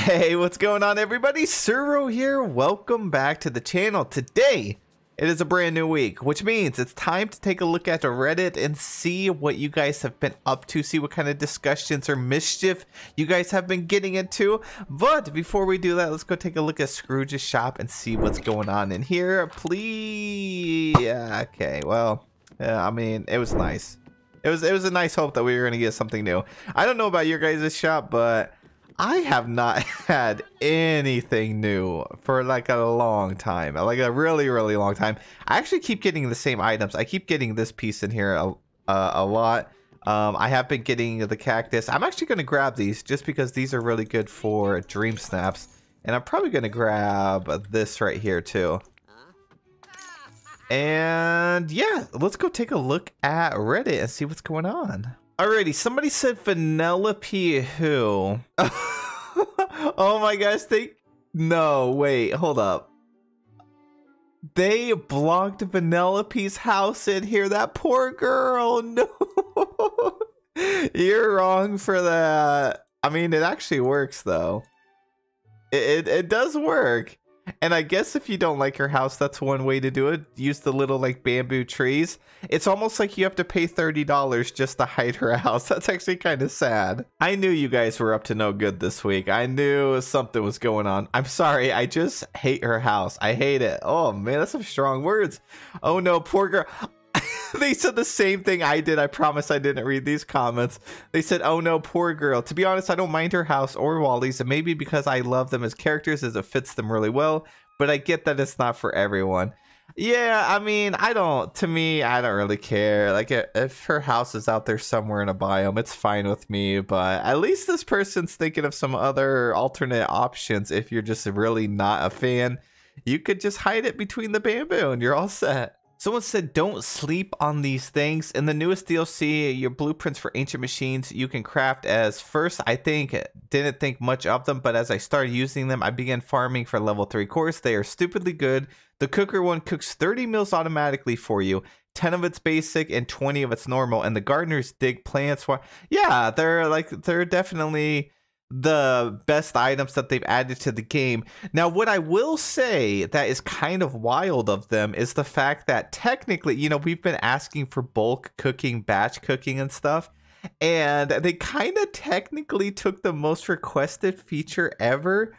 Hey, what's going on everybody? Suro here. Welcome back to the channel. Today, it is a brand new week, which means it's time to take a look at Reddit and see what you guys have been up to, see what kind of discussions or mischief you guys have been getting into. But before we do that, let's go take a look at Scrooge's shop and see what's going on in here. Please. Yeah, okay, well, yeah, I mean, it was nice. It was a nice hope that we were going to get something new. I don't know about your guys' shop, but I have not had anything new for like a long time, like a really long time. I actually keep getting the same items. I keep getting this piece in here a lot. I have been getting the cactus. I'm actually going to grab these just because these are really good for dream snaps. And I'm probably going to grab this right here too. And yeah, let's go take a look at Reddit and see what's going on. Alrighty, somebody said Vanelope who? Oh my gosh, no, wait, hold up. They blocked Vanelope's house in here, that poor girl, no. You're wrong for that. I mean, it actually works though. It does work. And I guess if you don't like your house, that's one way to do it. Use the little like bamboo trees. It's almost like you have to pay $30 just to hide her house. That's actually kind of sad. I knew you guys were up to no good this week. I knew something was going on. I'm sorry. I just hate her house. I hate it. Oh man, that's some strong words. Oh no, poor girl. They said the same thing I did. I promise I didn't read these comments. They said, oh no, poor girl. To be honest, I don't mind her house or Wally's, and maybe because I love them as characters as it fits them really well, but I get that it's not for everyone. Yeah, I mean, to me, I don't really care. Like, if her house is out there somewhere in a biome, it's fine with me, but at least this person's thinking of some other alternate options. If you're just really not a fan, you could just hide it between the bamboo and you're all set. Someone said, don't sleep on these things. In the newest DLC, your blueprints for ancient machines you can craft as first, didn't think much of them, but as I started using them, I began farming for level 3 cores. They are stupidly good. The cooker one cooks 30 meals automatically for you. 10 of it's basic and 20 of it's normal. And the gardeners dig plants. Yeah, they're definitely the best items that they've added to the game. Now, what I will say that is kind of wild of them is the fact that technically, you know, we've been asking for bulk cooking, batch cooking and stuff, and they kind of technically took the most requested feature ever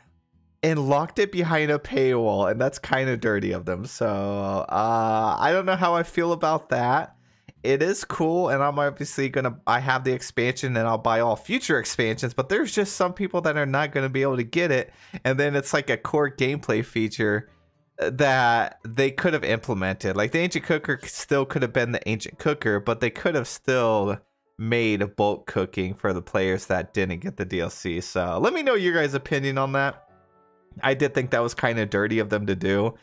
and locked it behind a paywall, and that's kind of dirty of them. So I don't know how I feel about that. It is cool, and I'm obviously I have the expansion and I'll buy all future expansions, but there's just some people that are not going to be able to get it. And then it's like a core gameplay feature that they could have implemented. Like the ancient cooker still could have been the ancient cooker, but they could have still made bulk cooking for the players that didn't get the DLC. So let me know your guys' opinion on that. I did think that was kind of dirty of them to do.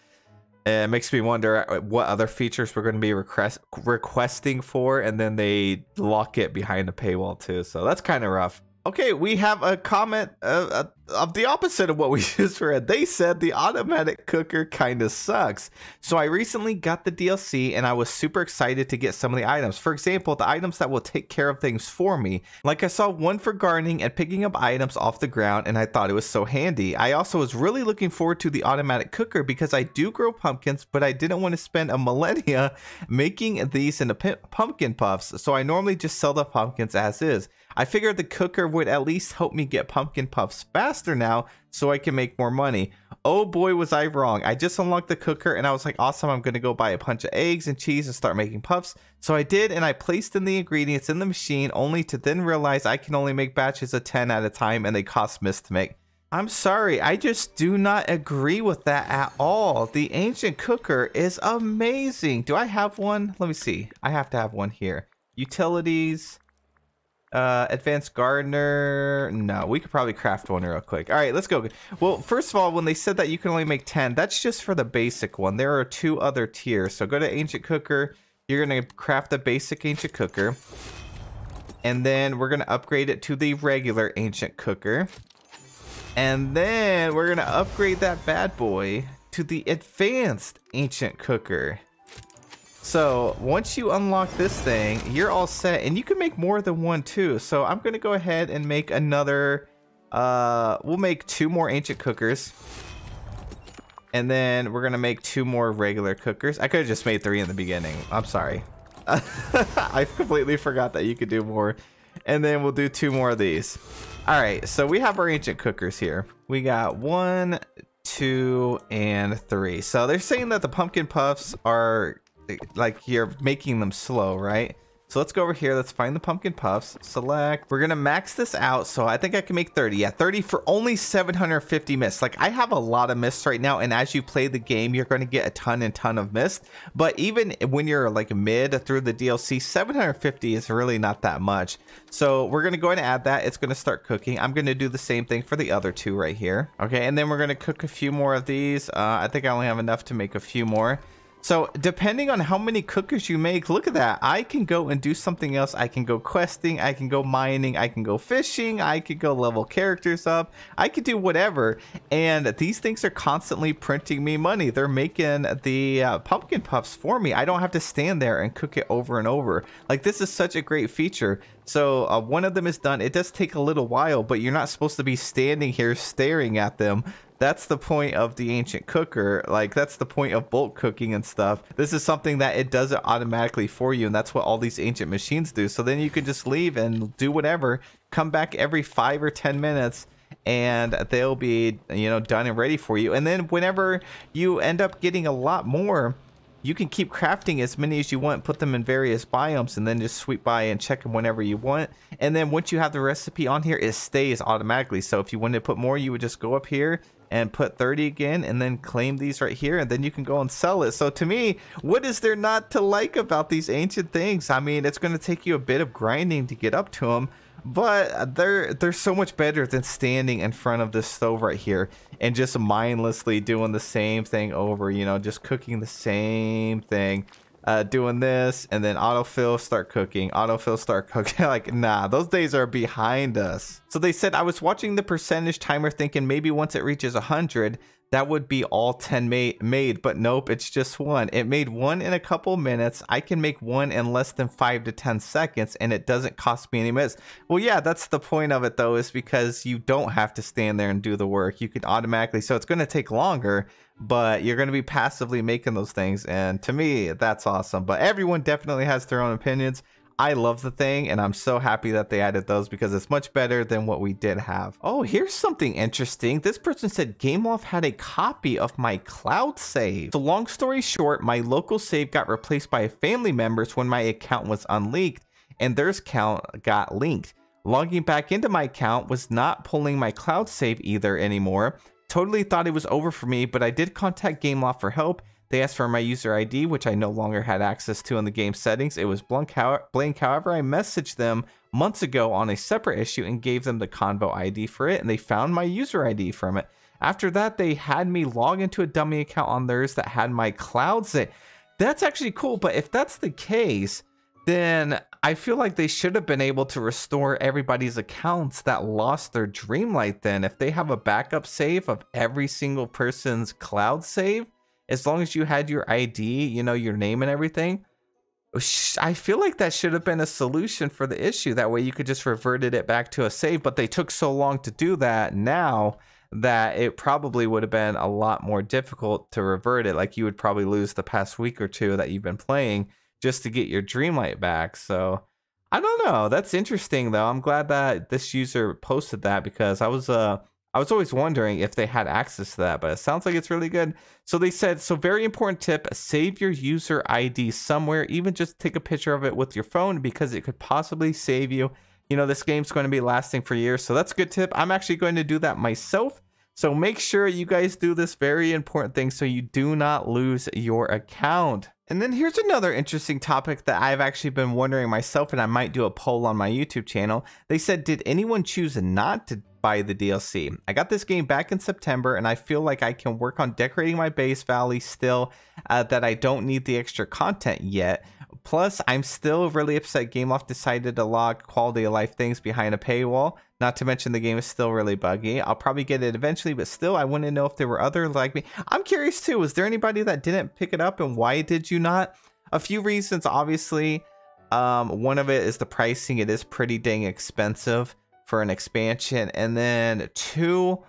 It makes me wonder what other features we're going to be requesting for, and then they lock it behind a paywall too. So that's kind of rough. Okay, we have a comment of the opposite of what we just read. They said the automatic cooker kind of sucks. So I recently got the DLC and I was super excited to get some of the items. For example, the items that will take care of things for me. Like I saw one for gardening and picking up items off the ground, and I thought it was so handy. I also was really looking forward to the automatic cooker because I do grow pumpkins, but I didn't want to spend a millennia making these into pumpkin puffs. So I normally just sell the pumpkins as is. I figured the cooker would at least help me get pumpkin puffs faster now so I can make more money. Oh boy, was I wrong. I just unlocked the cooker and I was like, awesome, I'm going to go buy a bunch of eggs and cheese and start making puffs. So I did, and I placed in the ingredients in the machine only to then realize I can only make batches of 10 at a time and they cost miss to make. I'm sorry, I just do not agree with that at all. The ancient cooker is amazing. Do I have one? Let me see. I have to have one here. Utilities. Advanced gardener. No, we could probably craft one real quick. All right, let's go. Well, first of all, when they said that you can only make 10, that's just for the basic one. There are 2 other tiers. So go to ancient cooker. You're going to craft the basic ancient cooker. And then we're going to upgrade it to the regular ancient cooker. And then we're going to upgrade that bad boy to the advanced ancient cooker. So once you unlock this thing, you're all set, and you can make more than one too. So I'm going to go ahead and make another We'll make 2 more ancient cookers. And then we're gonna make 2 more regular cookers. I could have just made 3 in the beginning. I'm sorry. I completely forgot that you could do more. And then we'll do 2 more of these. All right, so we have our ancient cookers here. We got 1, 2, and 3. So they're saying that the pumpkin puffs are like you're making them slow, right? So let's go over here. Let's find the pumpkin puffs. Select. We're going to max this out. So I think I can make 30. Yeah, 30 for only 750 mist. Like I have a lot of mist right now. And as you play the game, you're going to get a ton of mist. But even when you're like mid through the DLC, 750 is really not that much. So we're going to go ahead and add that. It's going to start cooking. I'm going to do the same thing for the other 2 right here. Okay. And then we're going to cook a few more of these. I think I only have enough to make a few more. So depending on how many cookers you make, look at that. I can go and do something else. I can go questing. I can go mining. I can go fishing. I could go level characters up. I could do whatever. And these things are constantly printing me money. They're making the pumpkin puffs for me. I don't have to stand there and cook it over and over. Like this is such a great feature. So one of them is done. It does take a little while, but you're not supposed to be standing here staring at them. That's the point of the ancient cooker. Like that's the point of bulk cooking and stuff. This is something that it does it automatically for you, and that's what all these ancient machines do. So then you can just leave and do whatever, come back every 5 or 10 minutes and they'll be, you know, done and ready for you. And then whenever you end up getting a lot more, you can keep crafting as many as you want, put them in various biomes, and then just sweep by and check them whenever you want. And then once you have the recipe on here, it stays automatically. So if you wanted to put more, you would just go up here and put 30 again and then claim these right here, and then you can go and sell it. So to me, what is there not to like about these ancient things? I mean, it's going to take you a bit of grinding to get up to them, but they're so much better than standing in front of this stove right here and just mindlessly doing the same thing over, you know, just cooking the same thing. Doing this and then autofill, start cooking, autofill, start cooking. Like, nah, those days are behind us. So they said I was watching the percentage timer thinking maybe once it reaches 100 that would be all 10 made, but nope, it's just 1. It made 1 in a couple minutes. I can make 1 in less than 5 to 10 seconds and it doesn't cost me any minutes. Well, yeah, that's the point of it though, is because you don't have to stand there and do the work. You can automatically, so it's going to take longer, but you're going to be passively making those things. And to me, that's awesome. But everyone definitely has their own opinions. I love the thing, and I'm so happy that they added those because it's much better than what we did have. Oh, here's something interesting. This person said GameLoft had a copy of my cloud save. So long story short, my local save got replaced by a family member's when my account was unleaked, and their account got linked. Logging back into my account was not pulling my cloud save either anymore. Totally thought it was over for me, but I did contact GameLoft for help. They asked for my user ID, which I no longer had access to in the game settings. It was blank. However, I messaged them months ago on a separate issue and gave them the Convo ID for it, and they found my user ID from it. After that, they had me log into a dummy account on theirs that had my cloud save. That's actually cool, but if that's the case, then I feel like they should have been able to restore everybody's accounts that lost their Dreamlight then. If they have a backup save of every single person's cloud save, as long as you had your ID, you know, your name and everything, I feel like that should have been a solution for the issue. That way you could just reverted it back to a save, but they took so long to do that now that it probably would have been a lot more difficult to revert it. Like you would probably lose the past week or 2 that you've been playing just to get your Dreamlight back. So I don't know. That's interesting though. I'm glad that this user posted that because I was always wondering if they had access to that, but it sounds like it's really good. So they said, so very important tip, save your user ID somewhere, even just take a picture of it with your phone because it could possibly save you. You know, this game's going to be lasting for years. So that's a good tip. I'm actually going to do that myself. So make sure you guys do this very important thing so you do not lose your account. And then here's another interesting topic that I've actually been wondering myself, and I might do a poll on my YouTube channel. They said, did anyone choose not to buy the DLC? I got this game back in September, and I feel like I can work on decorating my base valley still, that I don't need the extra content yet. Plus, I'm still really upset GameLoft decided to log quality of life things behind a paywall. Not to mention the game is still really buggy. I'll probably get it eventually, but still, I want to know if there were others like me. I'm curious too. Was there anybody that didn't pick it up, and why did you not? A few reasons, obviously. One of it is the pricing. It is pretty dang expensive for an expansion. And then 2,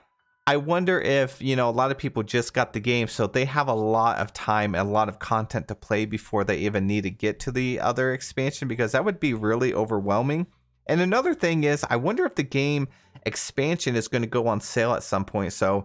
I wonder if, you know, a lot of people just got the game, so they have a lot of time and a lot of content to play before they even need to get to the other expansion, because that would be really overwhelming. And another thing is, I wonder if the game expansion is going to go on sale at some point. So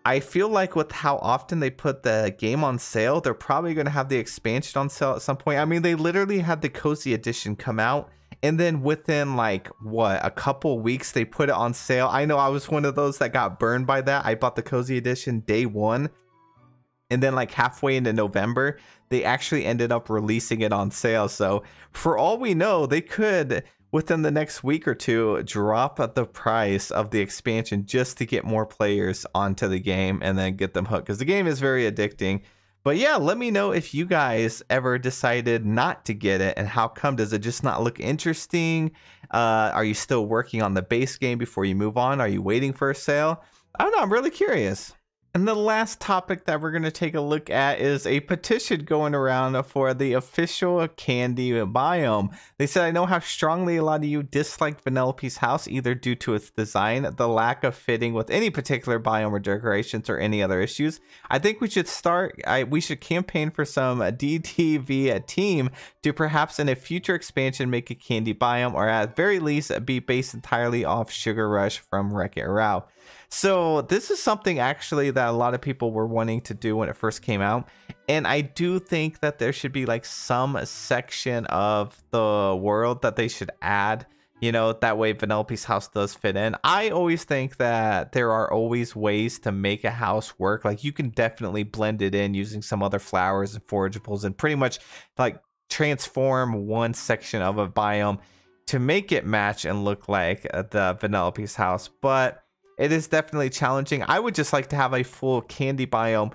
I feel like with how often they put the game on sale, they're probably going to have the expansion on sale at some point. I mean, they literally had the Cozy Edition come out, and then within like, what, a couple weeks, they put it on sale. I know I was one of those that got burned by that. I bought the Cozy Edition day 1. And then like halfway into November, they actually ended up releasing it on sale. So for all we know, they could, within the next week or 2, drop the price of the expansion just to get more players onto the game and then get them hooked, because the game is very addicting. But yeah, let me know if you guys ever decided not to get it, and how come. Does it just not look interesting? Are you still working on the base game before you move on? Are you waiting for a sale? I don't know, I'm really curious. And the last topic that we're going to take a look at is a petition going around for the official candy biome. They said, I know how strongly a lot of you dislike Vanellope's house, either due to its design, the lack of fitting with any particular biome or decorations, or any other issues. I think we should we should campaign for some DTV team to perhaps in a future expansion make a candy biome, or at very least be based entirely off Sugar Rush from Wreck-It Ralph. So this is something actually that a lot of people were wanting to do when it first came out. And I do think that there should be like some section of the world that they should add, you know, that way Vanellope's house does fit in. I always think that there are always ways to make a house work. Like, you can definitely blend it in using some other flowers and forageables, and pretty much like transform one section of a biome to make it match and look like the Vanellope's house. But it is definitely challenging. I would just like to have a full candy biome,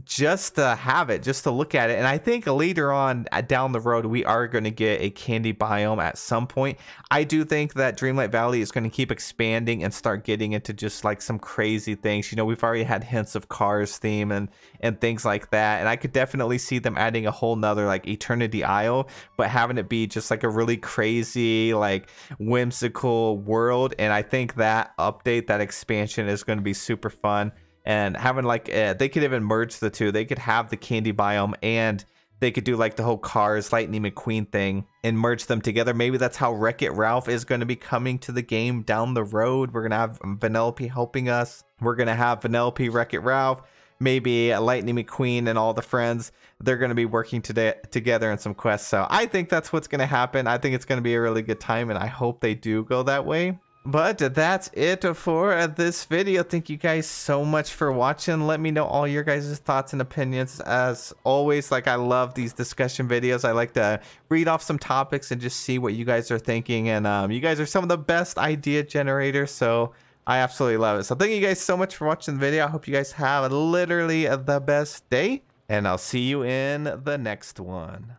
just to have it, just to look at it. And I think later on down the road, we are going to get a candy biome at some point. I do think that Dreamlight Valley is going to keep expanding and start getting into just like some crazy things. You know, we've already had hints of Cars theme and things like that. And I could definitely see them adding a whole nother like Eternity Isle, but having it be just like a really crazy, like whimsical world. And I think that update, that expansion is going to be super fun. And having like, they could even merge the two. They could have the candy biome, and they could do like the whole Cars Lightning McQueen thing and merge them together. Maybe that's how Wreck-It Ralph is going to be coming to the game down the road. We're going to have Vanellope helping us. We're going to have Vanellope, Wreck-It Ralph, maybe Lightning McQueen and all the friends. They're going to be working together in some quests. So I think that's what's going to happen. I think it's going to be a really good time, and I hope they do go that way. But that's it for this video. Thank you guys so much for watching. Let me know all your guys' thoughts and opinions. As always, like, I love these discussion videos. I like to read off some topics and just see what you guys are thinking. And you guys are some of the best idea generators, so I absolutely love it. So thank you guys so much for watching the video. I hope you guys have literally the best day, and I'll see you in the next one.